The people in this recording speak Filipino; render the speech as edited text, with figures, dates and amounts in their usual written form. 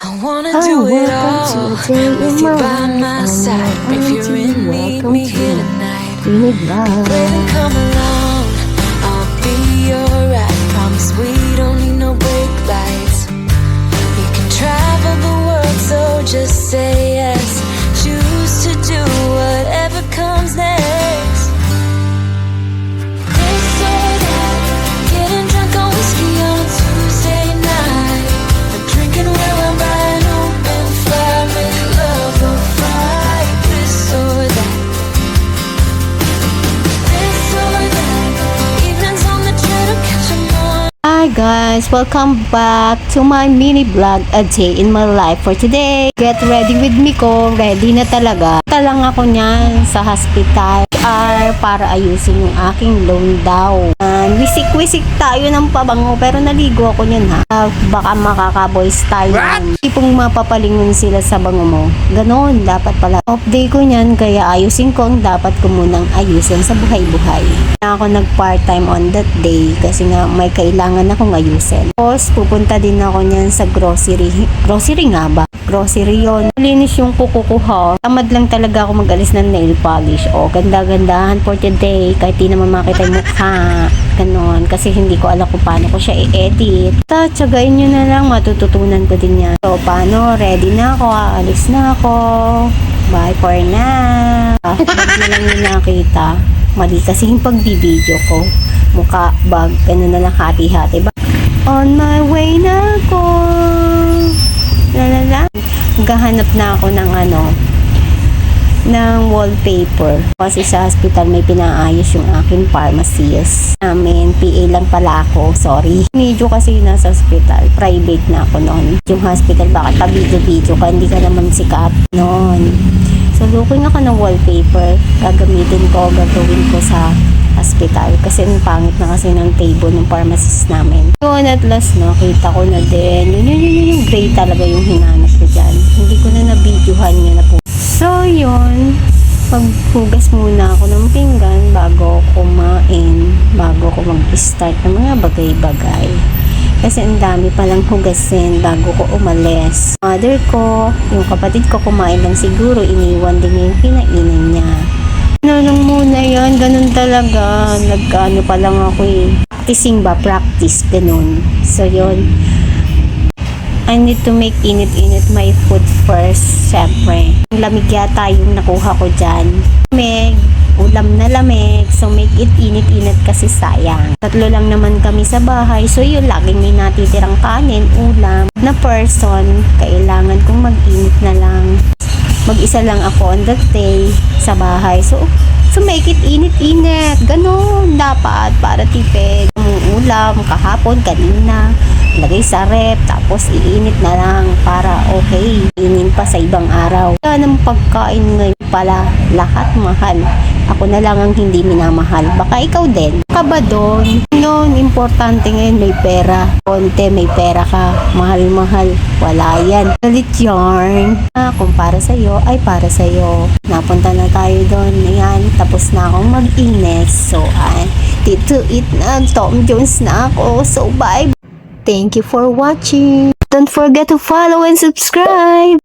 I wanna do it all with you by my side. If you're in need, meet here tonight. Baby, come along, I'll be alright. Promise we don't need no brake lights. We can travel the world, so just say yes. Choose to do whatever comes next. This or that, getting drunk on whiskey on a Tuesday night. Or drinking where I'm riding open fire, make love or fight. This or that. This or that, evenings on the trail, catch 'em on. Hi guys, welcome back to my mini vlog, a day in my life for today. Get ready with me ko, ready na talaga. Punta lang ako niyan sa hospital para ayusin yung aking loan daw. Wisik-wisik tayo ng pabango pero naligo ako niyan ha. Baka makaka-boys tayo. Tipong mapapalingon sila sa bango mo. Ganon, dapat pala. Off day ko niyan kaya ayusin ko ang dapat ko munang ayusin sa buhay-buhay. Ako nag-part-time on that day kasi nga may kailangan akong ayusin. Tapos pupunta din ako niyan sa grocery. Grocery nga ba? Grocery yon. Malinis yung kuko ko ha. Tamad lang talaga ako mag-alis ng nail polish. O, ganda-gandahan for today. Kahit di naman makita yung mukha. Ganon. Kasi hindi ko alam kung paano ko siya i-edit. Tsagain nyo na lang. Matututunan ko din yan. So, paano? Ready na ako. Alis na ako. Bye for now. Bag na lang yung nakita. Mali kasi yung pagbibideo ko. Mukha, bag. Ganun na lang hati-hati. On my way na ako. Lalala. Maghahanap na ako ng ng wallpaper. Kasi sa hospital may pinaayos yung aking pharmacist. PA lang pala ako. Sorry. Medyo kasi nasa hospital. Private na ako noon. Yung hospital, bakit pa video-video ka? Hindi ka naman sikat noon. So, looking ako ng wallpaper. Gagawin ko sa hospital. Kasi ang pangit na kasi ng table ng pharmacist namin. Yun, at last, nakita ko na din. Yung gray talaga yung hinanap ko dyan. Hindi ko na na-videohan niya na po. So, yun. Paghugas muna ako ng pinggan bago kumain. Bago ko mag-start ng mga bagay-bagay. Kasi ang dami palang hugasin bago ko umalis. Mother ko, yung kapatid ko kumain lang siguro. Iniwan din niya yung kinainan niya. Nung muna yan, ganun talaga. Nagkano pa lang ako Practicing ba? Practice, ganun. So, yun. I need to make init-init my food first, syempre. Lamig yata yung nakuha ko dyan. Lamig, ulam na lamig. So, make it init-init kasi sayang. Tatlo lang naman kami sa bahay. So, yun, laging may natitirang kanin, ulam. Na person, kailangan kong mag-init na lang. Mag-isa lang ako on that day sa bahay. So make it init-init. Ganon dapat para tipid. Ulam kahapon, kanina. Lagay sa rep. Tapos iinit na lang para okay. Inin pa sa ibang araw. Yan ang pagkain ngayon pala. Lahat mahal. Ako na lang ang hindi minamahal. Baka ikaw din. Ka ba doon? Noon, importante ngayon may pera. Konti, may pera ka. Mahal-mahal. Wala yan. Galit yarn. Kung para sa'yo, ay para sa'yo. Napunta na tayo doon. Ayan, tapos na akong mag-ines. So, dito eat na. Tom Jones na ako. So, bye. Thank you for watching. Don't forget to follow and subscribe.